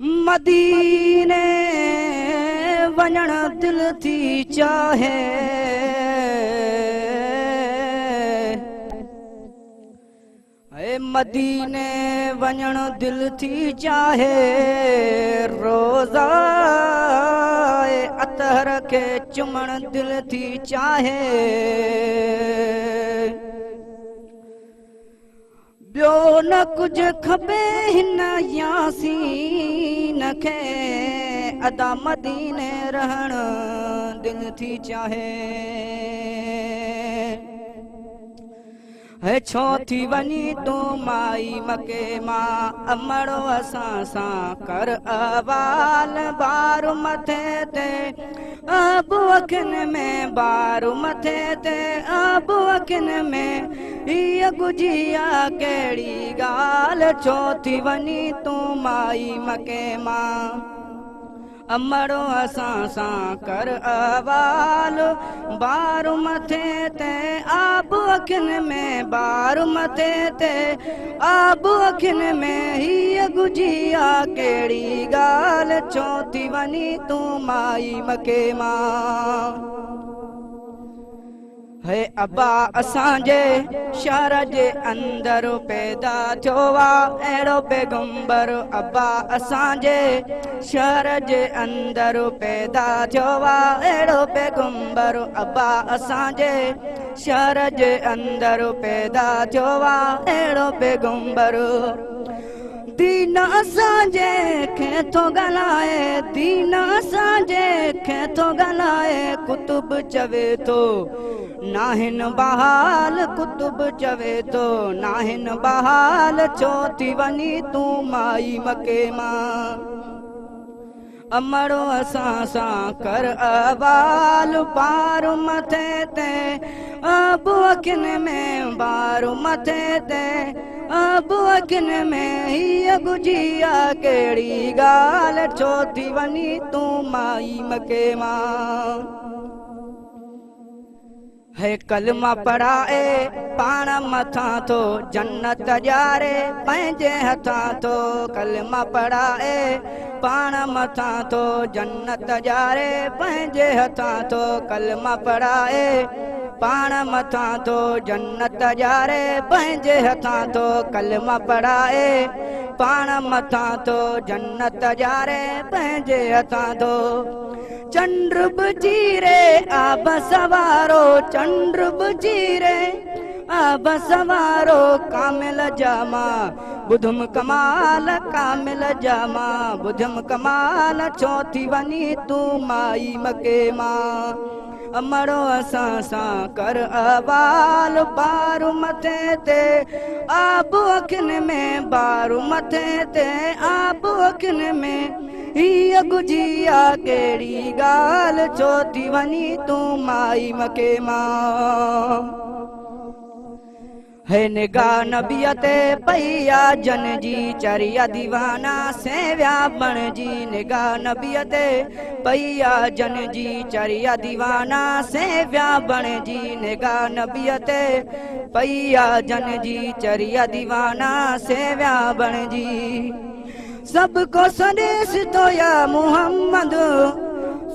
मदीने वञण दिल थी चाहे, मदीने वञण दिल थी चाहे, रोज़ा अतहर के चुमण दिल थी चाहे। ॿियो न कुछ खपे हिन यासीन खे, अदा मदीने रहण दिल थी चाहे। है छो थी वनी तू माई मके मां, अमड़ो असां सां कर अवाल, बारू मथे ते अब अखिन में, बारू मथे ते अब अखिन में, हीअ गुजिया कहिड़ी ॻाल्हि, छो थी वनी तू माई मके मां, अमड़ो असां सां कर अवाल, बारू मथे ते आब अखिन में, बारू मथे ते आब अखिन में, हीअ गुजिया कहिड़ी ॻाल्हि, छो थी वनी तू माई मके मां। है अब्बा असांजे शहर जे अंदर पैदा थियो आ अहिड़ो पैगंबर, अब्बा असांजे शहर जे अंदर पैदा थियो आ अहिड़ो पैगंबर, अब्बा असांजे शहर जे अंदर पैदा थियो आ अहिड़ो पैगंबर। दीन असांजे खे थो ॻाल्हाए, दीन असांजे खे थो ॻाल्हाए, कुतुब चवे थो नाहिन बहाल, कुतुब चवे थो नाहिन बहाल, छो थी वनी तू माई मके मां, अमड़ो असां सां कर अवाल, बारू मथे ते अब अखिन में, बारू मथे ते अब अखिन में, हीअ गुजिया कहिड़ी ॻाल्हि, छो थी वनी तू माई मके मां। है कलमा पढ़ाए पाण मथां थो जन्नत ॼारे पंहिंजे हथां थो, कलमा पढ़ाए पाण मथां थो जन्नत ॼारे पंहिंजे हथां थो, कलमा पढ़ाए पाण मथां थो जन्नत ॼारे पंहिंजे हथां थो, कलमा पढ़ाए पाण मथां थो जन्नत ॼारे पंहिंजे हथां थो। चंड्र बि चीरे आब सवारो, चंड्र बि चीरे आब सवारो, कामिल जामा बुधम कमाल, कामिल जामा बुधम कमाल, छो थी वनी तू माई मके मां, अमड़ो असां सां कर अवाल, बारू मथे ते आब अखिन में, बारू मथे ते आब अखिन में, हीअ गुजिया कहिड़ी ॻाल्हि, छो थी वनी तू माई मके मां। है निगाह नबीअ ते पई आ जन जी, चरिया दीवाना सेव्या बण जी, निगाह नबीअ ते पई आ जन जी, चरिया दीवाना सेव्या बण जी, निगाह नबीअ ते पई आ जन जी, चरिया दीवाना सेव्या बण जी। सबको संदेश तो या मुहम्मद,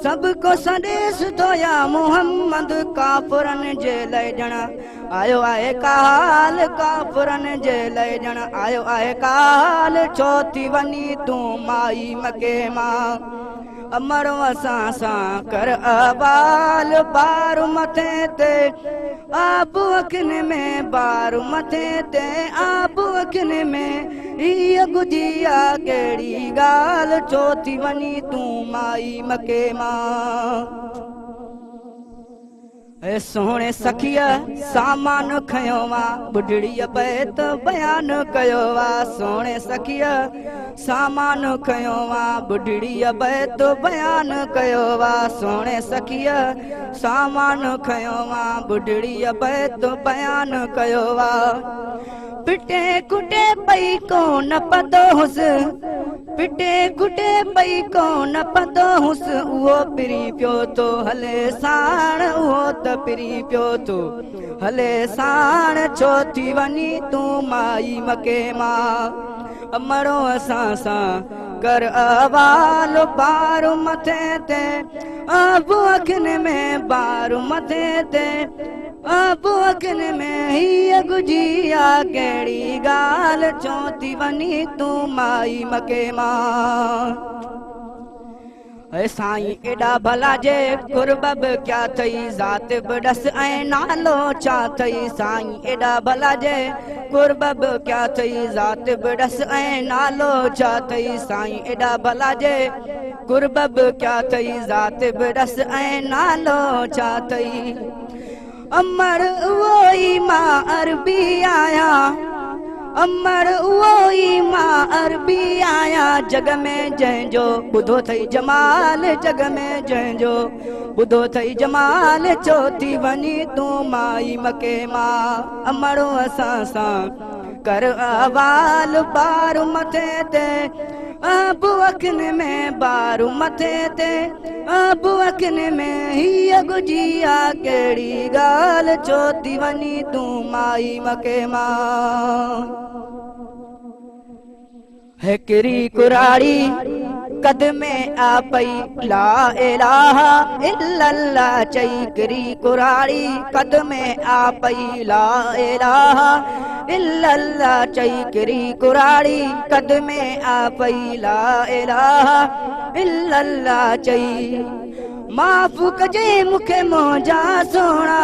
सबको संदेश तो या मुहम्मद, काफरन जे लय ॼण आयो आहे काल, काफरन जे लय ॼण आयो आहे काल, छो थी वनी तू माई मके मां, अमड़ो असां सां कर अवाल, बारू मथे ते आब अखिन में, बारू मथे ते आब अखिन में, हीअ गुजिया कहिड़ी ॻाल्हि, छो थी वनी तू माई मके मां। सोहणे सखीअ सामान खयो वा, बुढड़ीअ बैत बयान कयो वा, सोहणे सखीअ सामान खयो वा, बुढड़ीअ बैत बयान कयो वा, सोहणे सखीअ सामान खयो वा, बुढड़ीअ बैत बयान कयो वा। पिटे कुटे पई कोन पतो हुस, पिटे कुटे पई कोन पतो हुस, उहो पिरी पियो तो हले साण, उहो त पिरी पियो तो हले साण, छो थी वनी तू माई मके मां, अमड़ो असां सां कर अवाल बार मथे ते अब अखिन में बार मथे ते अब अखिन में ही गुजिया केड़ी गाल चौथी वनी तू माई मके मां साईं एडा भला जे कुर्बब क्या थई ज़ात बडस ऐं नालो छा थई साईं एडा भला जे कुर्बब क्या थई ज़ात बडस ऐं नालो छा थई साईं एडा भला जे कुर्बब क्या थई ज़ात बडस ऐं नालो छा थई अमर उहो ई मां अरबी आया अमर उहो ई मां अरबी आया जग में जंहिंजो ॿुधो थई जमाल जग में जंहिंजो ॿुधो थई जमाल चो थी वञी तूं माई मके मां अमरो असां सां कर अवाल बार मथे ते अब अखिन में बार मथे ते अब अखिन में ही गुजिया केड़ी गाल चो थी वञी तूं माई मके मां हिकड़ी कुराड़ी कद में आ पई ला इलाहा इल्लल्लाह चई हिकड़ी कुराड़ी कद में आ पई ला इलाहा इल्लल्लाह चई हिकड़ी कुराड़ी कद में आ पई ला इलाहा इल्लल्लाह चई माफ़ कजे मूंखे मुंहिंजा सोणा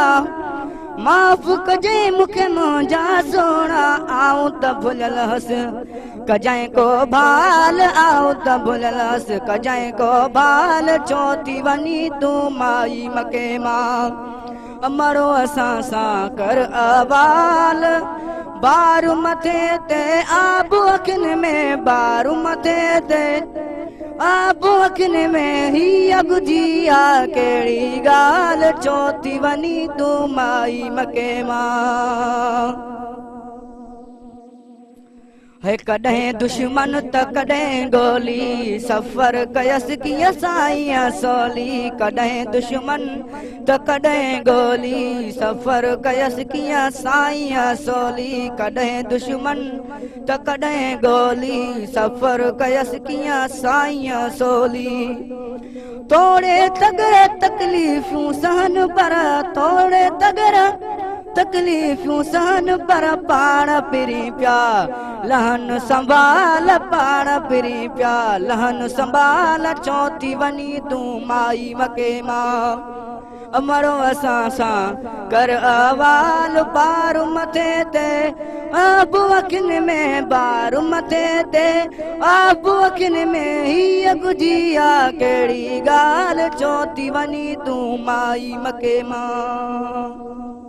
माफ़ कजे मूंखे मुंहिंजा सोणा आऊं त भुलियल हुअसि कजांइ को भाल आऊं त भुलियल हुअसि कजांइ को भाल छो थी वञी तूं माई मके मां अमरो असां सां कर अवाल बार मथे ते आब अखिन में बार मथे ते आब अखिन में ही गुजिया केड़ी गाल छो थी वञी तूं माई मके मां है कॾहिं दुश्मन त कॾहिं गोली सफ़र कयसि कीअं साईं सोली कॾहिं दुश्मन त कॾहिं गोली सफ़र कयसि कीअं साईं सोली कॾहिं दुश्मन त कॾहिं गोली सफ़र कयसि कीअं साईं सोली तोड़े तगर तकलीफ़ूं सहन पर तोड़े तगर तकलीफ़ूं सहन पर पाण पिरी पिया लहन संभाल पाण पिरी पिया लहन संभाल छो थी वञी तूं माई मके मां अमरो असां सां कर अवाल बार मथे ते अब अखिन में बार मथे ते अब अखिन में ही गुजिया केड़ी गाल छो थी वञी तूं माई मके मां